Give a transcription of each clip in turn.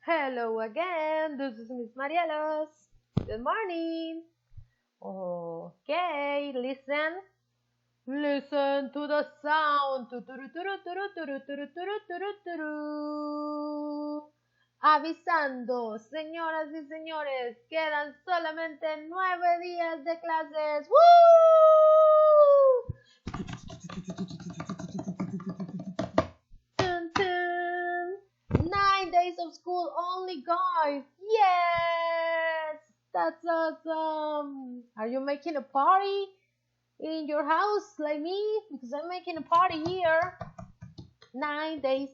Hello again, this is Miss Marielos. Good morning. Okay, listen to the sound. Avisando, señoras y señores, quedan solamente 9 días de clases. ¡Woo! 9 days of school only, guys. Yes, that's awesome. Are you making a party in your house like me? Because I'm making a party here. 9 days,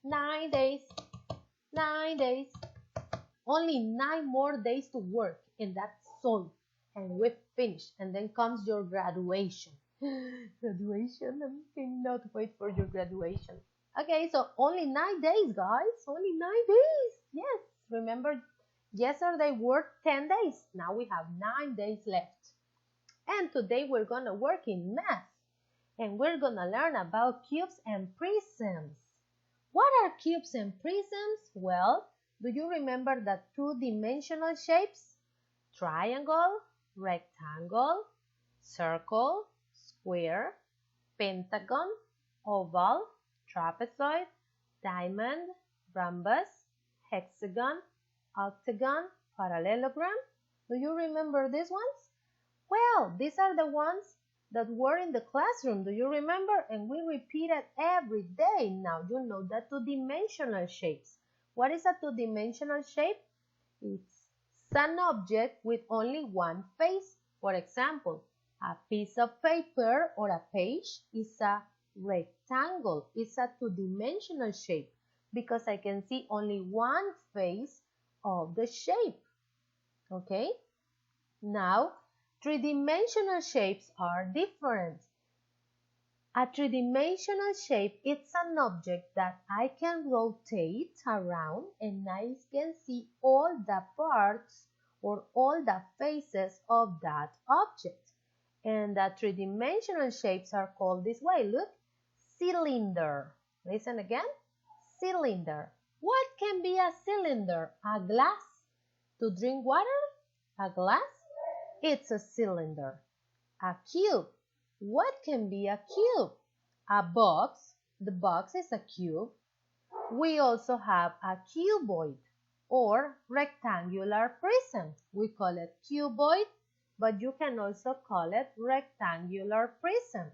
9 days, 9 days. Only 9 more days to work, and that's all. And we've finished. And then comes your graduation. Graduation? I cannot wait for your graduation. Okay, so only 9 days, guys. Only 9 days. Yes. Remember, yesterday worked 10 days. Now we have 9 days left. And today we're going to work in math. And we're going to learn about cubes and prisms. What are cubes and prisms? Well, do you remember the two-dimensional shapes? Triangle, rectangle, circle, square, pentagon, oval, trapezoid, diamond, rhombus, hexagon, octagon, parallelogram. Do you remember these ones? Well, these are the ones that were in the classroom. Do you remember? And we repeat it every day. Now you know the two-dimensional shapes. What is a two-dimensional shape? It's an object with only one face. For example, a piece of paper or a page is a rectangle. It's a two-dimensional shape because I can see only one face of the shape. Okay? Now, three-dimensional shapes are different. A three-dimensional shape is an object that I can rotate around and I can see all the parts or all the faces of that object. And the three-dimensional shapes are called this way. Look, cylinder. Listen again. Cylinder. What can be a cylinder? A glass. To drink water? A glass? It's a cylinder. A cube. What can be a cube? A box. The box is a cube. We also have a cuboid or rectangular prism. We call it cuboid, but you can also call it rectangular prism.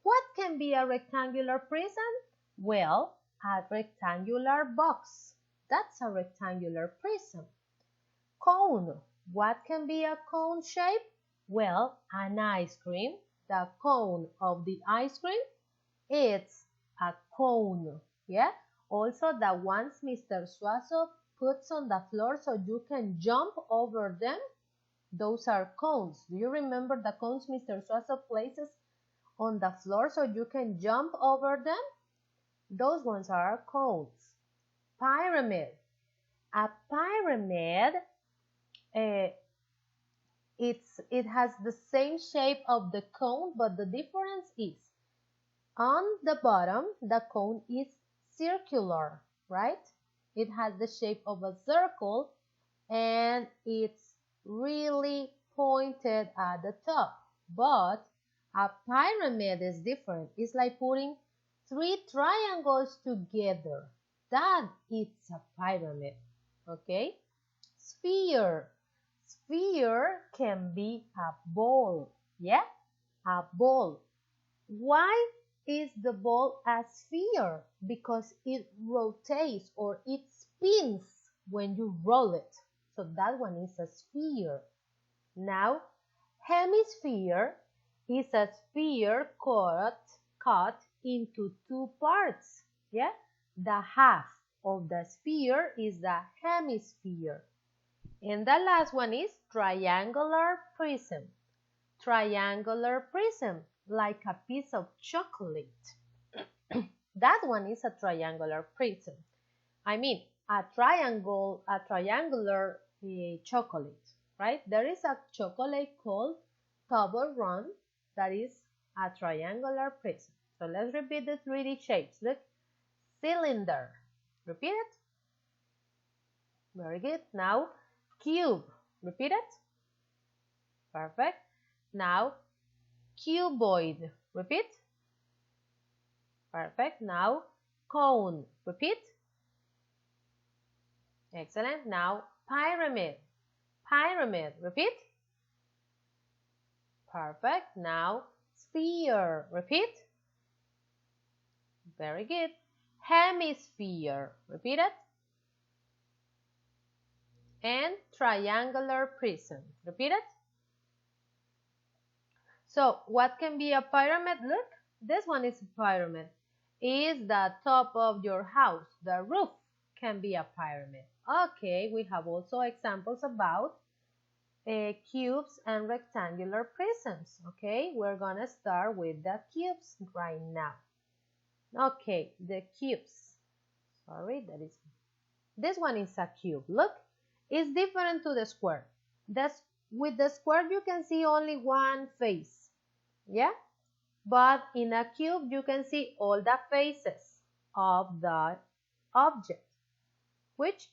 What can be a rectangular prism? Well, a rectangular box. That's a rectangular prism. Cone. What can be a cone shape? Well, an ice cream. The cone of the ice cream, it's a cone. Yeah? Also, the ones Mr. Suazo puts on the floor so you can jump over them, those are cones. Do you remember the cones Mr. Suazo places on the floor so you can jump over them? Those ones are cones. Pyramid. A pyramid, it has the same shape of the cone, but the difference is on the bottom, the cone is circular, right? It has the shape of a circle and it's really pointed at the top. But a pyramid is different. It's like putting 3 triangles together. That is a pyramid, okay? Sphere. Sphere can be a ball, yeah? A ball. Why is the ball a sphere? Because it rotates or it spins when you roll it. So that one is a sphere. Now, hemisphere is a sphere cut into 2 parts, yeah? The half of the sphere is the hemisphere. And the last one is triangular prism. Triangular prism, like a piece of chocolate. That one is a triangular prism. I mean, a triangular chocolate, right? There is a chocolate called Toblerone that is a triangular prism. So let's repeat the 3D shapes. Look, cylinder. Repeat it. Very good. Now, cube. Repeat it. Perfect. Now, cuboid. Repeat. Perfect. Now, cone. Repeat. Excellent. Now, pyramid. Pyramid. Repeat. Perfect. Now, sphere. Repeat. Very good. Hemisphere. Repeat it. And triangular prism. Repeat it. So, what can be a pyramid? Look, this one is a pyramid. Is the top of your house. The roof can be a pyramid. Okay, we have also examples about cubes and rectangular prisms. Okay, we're gonna start with the cubes right now. Okay, the cubes. Sorry, this one is a cube. Look, it's different to the square. With the square you can see only one face. Yeah? But in a cube you can see all the faces of the object. Which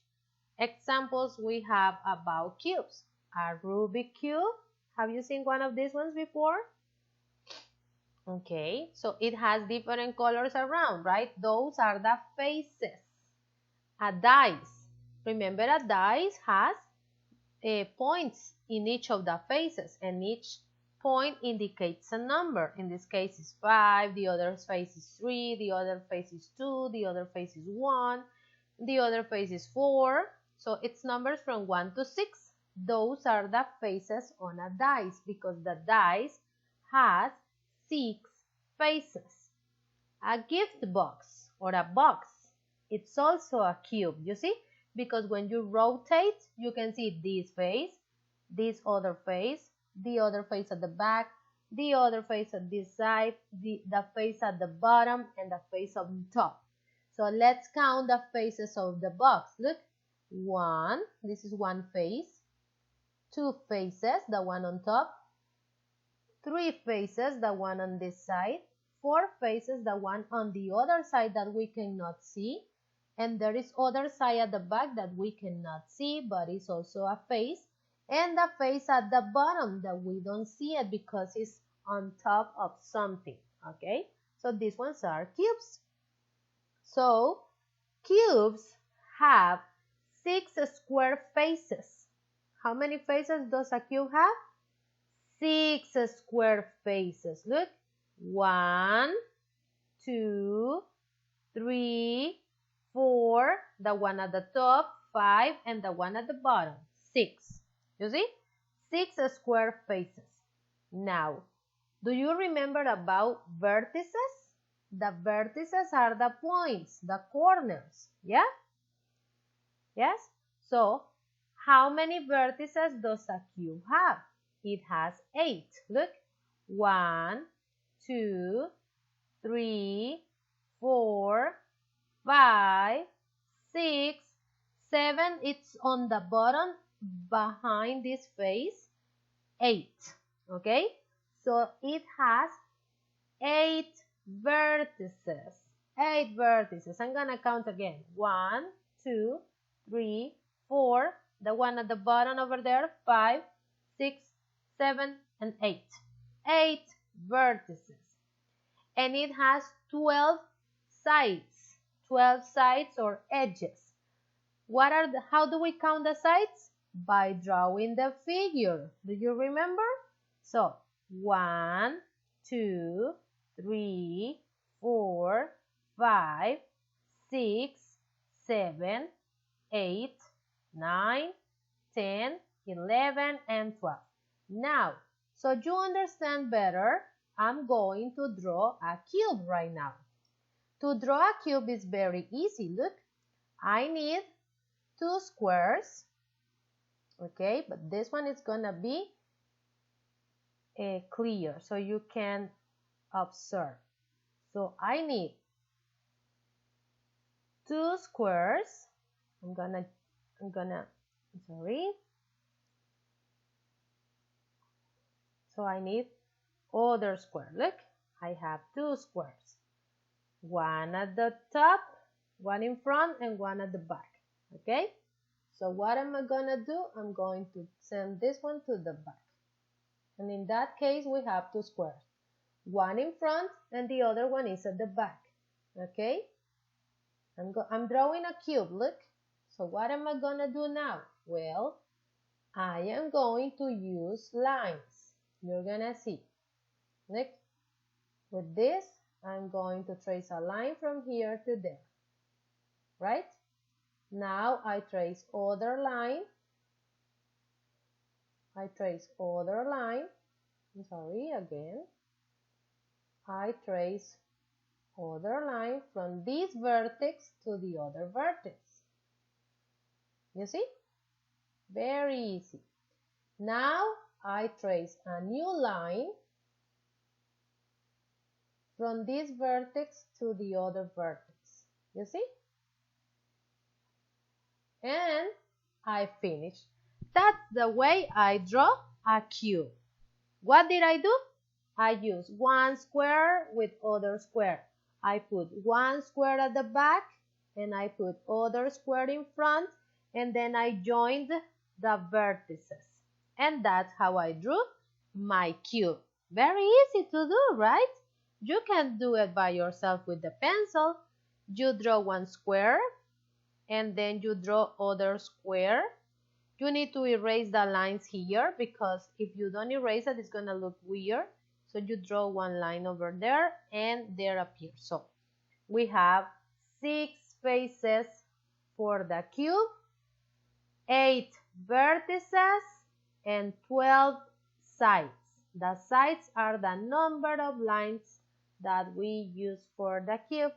examples we have about cubes? A Rubik cube. Have you seen one of these ones before? Okay, so it has different colors around, right? Those are the faces. A dice. Remember, a dice has points in each of the faces, and each point indicates a number. In this case is 5, the other face is 3, the other face is 2, the other face is 1, the other face is 4. So it's numbers from 1 to 6. Those are the faces on a dice because the dice has 6 faces. A gift box or a box, it's also a cube, you see? Because when you rotate, you can see this face, this other face, the other face at the back, the other face at this side, the face at the bottom, and the face on top. So let's count the faces of the box. Look, 1, this is one face, 2 faces, the one on top, 3 faces, the one on this side, 4 faces, the one on the other side that we cannot see, and there is other side at the back that we cannot see, but it's also a face, and the face at the bottom that we don't see it because it's on top of something, okay? So these ones are cubes. So cubes have 6 square faces. How many faces does a cube have? 6 square faces. Look, 1, 2, 3, 4, the one at the top, 5, and the one at the bottom, 6. You see? 6 square faces. Now, do you remember about vertices? The vertices are the points, the corners. Yeah? Yes? So, how many vertices does a cube have? It has 8. Look, 1, 2, 3, 4, 5, 6, 7. It's on the bottom behind this face. 8. Okay? So it has 8 vertices. 8 vertices. I'm gonna count again. 1, 2, 3, 4. The one at the bottom over there. 5, 6, 7, and 8. 8 vertices. And it has 12 sides. 12 sides or edges. How do we count the sides? By drawing the figure. Do you remember? So, 1, 2, 3, 4, 5, 6, 7, 8, 9, 10, 11, and 12. Now, so you understand better, I'm going to draw a cube right now. To draw a cube is very easy. Look, I need 2 squares. Okay, but this one is gonna be clear so you can observe. So I need 2 squares. Sorry. So I need other square. Look, I have 2 squares. One at the top, one in front, and one at the back. Okay? So what am I gonna do? I'm going to send this one to the back. And in that case, we have two squares. One in front and the other one is at the back. Okay? I'm drawing a cube, look. So what am I gonna do now? Well, I am going to use lines. You're gonna see. Look, with this, I'm going to trace a line from here to there. Right? Now I trace other line. I trace other line. I'm sorry, again. I trace other line from this vertex to the other vertex. You see? Very easy. Now I trace a new line from this vertex to the other vertex. You see? And I finish. That's the way I draw a cube. What did I do? I use one square with other square. I put one square at the back and I put other square in front, and then I joined the vertices. And that's how I drew my cube. Very easy to do, right? You can do it by yourself with the pencil. You draw one square and then you draw other square. You need to erase the lines here because if you don't erase it, it's going to look weird. So you draw one line over there and there appears. So we have 6 faces for the cube, 8 vertices, and 12 sides. The sides are the number of lines that we use for the cube.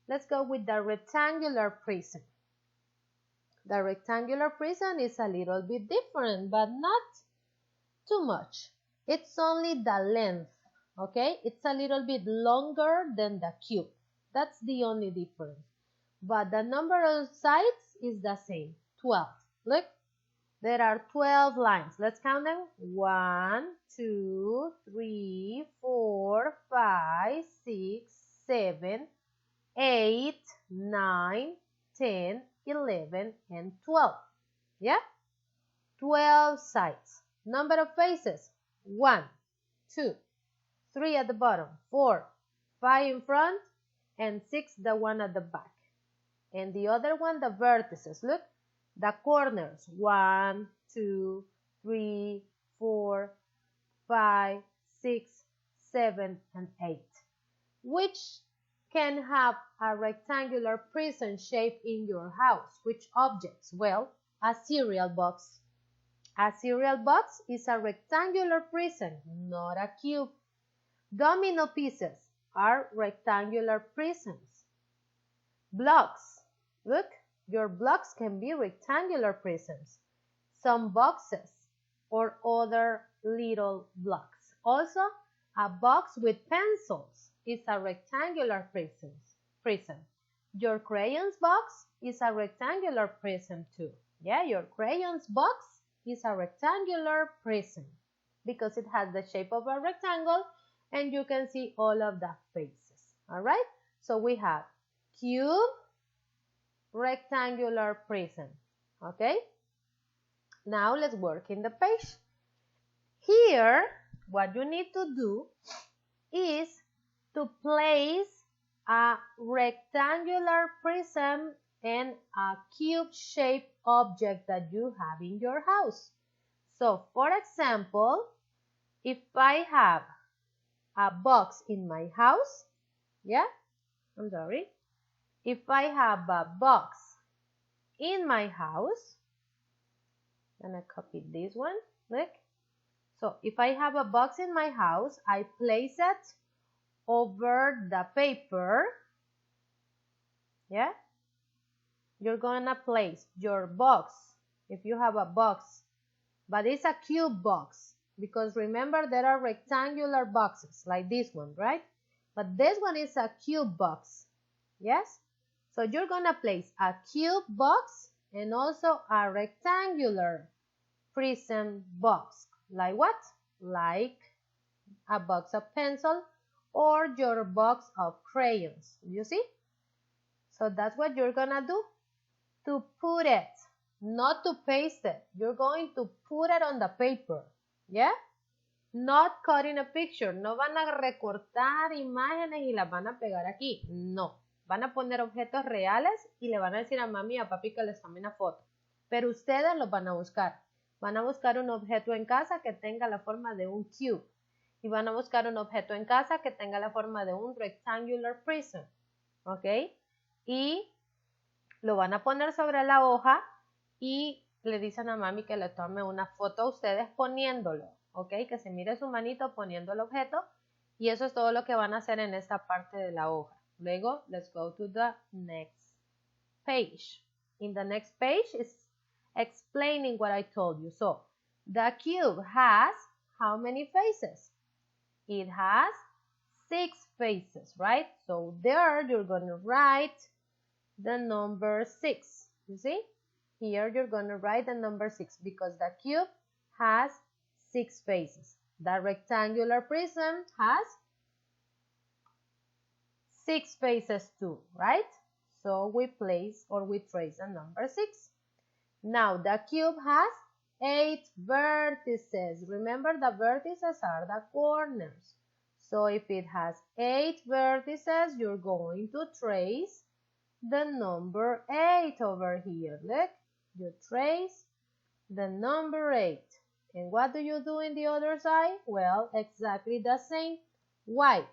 Let's go with the rectangular prism. The rectangular prism is a little bit different, but not too much. It's only the length, okay? It's a little bit longer than the cube. That's the only difference. But the number of sides is the same, 12. Look, there are 12 lines. Let's count them. 1, 2, 3, 4, 5, 6, 7, 8, 9, 10, 11, and 12. Yeah? 12 sides. Number of faces. 1, 2, 3 at the bottom, 4, 5 in front, and 6 the one at the back. And the other one, the vertices. Look, the corners. 1, 2, 3, 4, 5, 6, 7, and 8. Which can have a rectangular prism shape in your house. Which objects? Well, a cereal box. A cereal box is a rectangular prism, not a cube. Domino pieces are rectangular prisms. Blocks. Look, your blocks can be rectangular prisms. Some boxes or other little blocks. Also, a box with pencils is a rectangular prism. Your crayons box is a rectangular prism too. Yeah, your crayons box is a rectangular prism because it has the shape of a rectangle and you can see all of the faces. All right, so we have cube, rectangular prism. Okay, now let's work in the page. Here, what you need to do is to place a rectangular prism and a cube-shaped object that you have in your house. So, for example, if I have a box in my house, if I have a box in my house, I'm gonna copy this one, look. So, if I have a box in my house, I place it over the paper, you're gonna place your box, if you have a box, but it's a cube box, because remember there are rectangular boxes, like this one, right? But this one is a cube box, yes? So you're gonna place a cube box and also a rectangular prism box, like what? Like a box of pencil, or your box of crayons, you see? So that's what you're gonna do to put it not to paste it. You're going to put it on the paper. Yeah? Not cutting a picture. No van a recortar imágenes y las van a pegar aquí. No. Van a poner objetos reales y le van a decir a mami y a papi que les tome una foto. Pero ustedes los van a buscar. Van a buscar un objeto en casa que tenga la forma de un cube. Y van a buscar un objeto en casa que tenga la forma de un rectangular prism. ¿Ok? Y lo van a poner sobre la hoja y le dicen a mami que le tome una foto a ustedes poniéndolo. ¿Ok? Que se mire su manito poniendo el objeto. Y eso es todo lo que van a hacer en esta parte de la hoja. Luego, let's go to the next page. In the next page is explaining what I told you. So, the cube has how many faces? It has 6 faces, right? So there you're going to write the number 6. You see? Here you're going to write the number 6 because the cube has 6 faces. The rectangular prism has 6 faces too, right? So we place or we trace the number 6. Now the cube has 8 vertices. Remember, the vertices are the corners. So if it has 8 vertices, you're going to trace the number 8 over here. Look, you trace the number 8. And what do you do in the other side? Well, exactly the same. Why?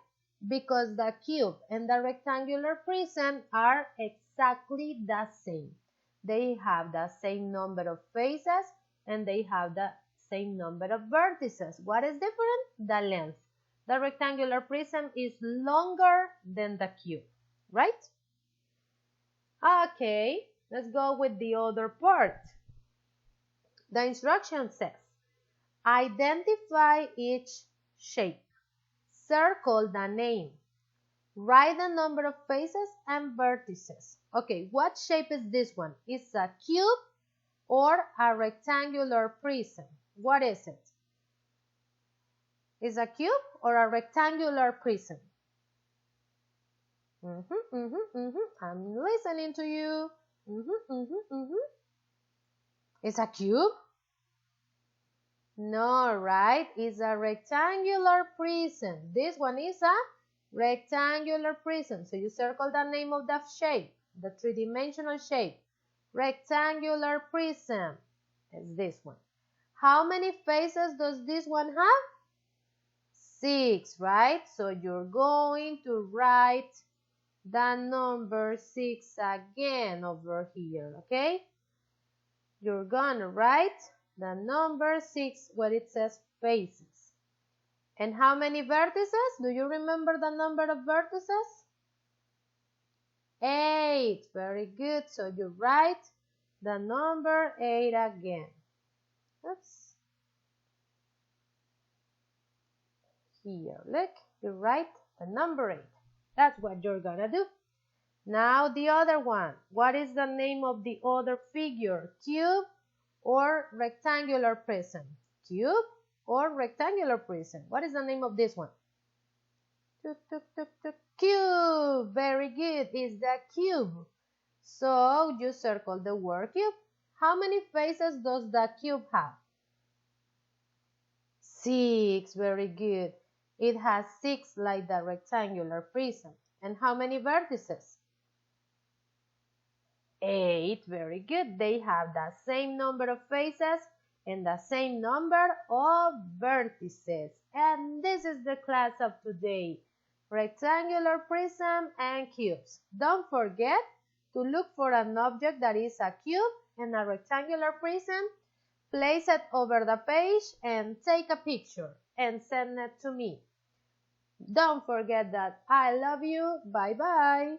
Because the cube and the rectangular prism are exactly the same. They have the same number of faces and they have the same number of vertices. What is different? The length. The rectangular prism is longer than the cube, right? Okay, let's go with the other part. The instruction says, identify each shape. Circle the name. Write the number of faces and vertices. Okay, what shape is this one? It's a cube or a rectangular prism? What is it? Is a cube or a rectangular prism? I'm listening to you. It's a cube? No, right? It's a rectangular prism. This one is a rectangular prism. So you circle the name of the shape, the three-dimensional shape. Rectangular prism is this one. How many faces does this one have? 6, right? So you're going to write the number 6 again over here, okay? You're gonna write the number 6 where it says faces. And how many vertices? Do you remember the number of vertices? 8. Very good. So you write the number 8 again. Oops. Here, look, you write the number 8. That's what you're gonna do. Now the other one. What is the name of the other figure? Cube or rectangular prism? Cube or rectangular prism? What is the name of this one? Cube. Very good. It's the cube. So you circle the word cube. How many faces does the cube have? 6. Very good. It has 6 like the rectangular prism. And how many vertices? 8. Very good. They have the same number of faces and the same number of vertices. And this is the class of today. Rectangular prism and cubes. Don't forget to look for an object that is a cube and a rectangular prism. Place it over the page and take a picture and send it to me. Don't forget that I love you. Bye-bye.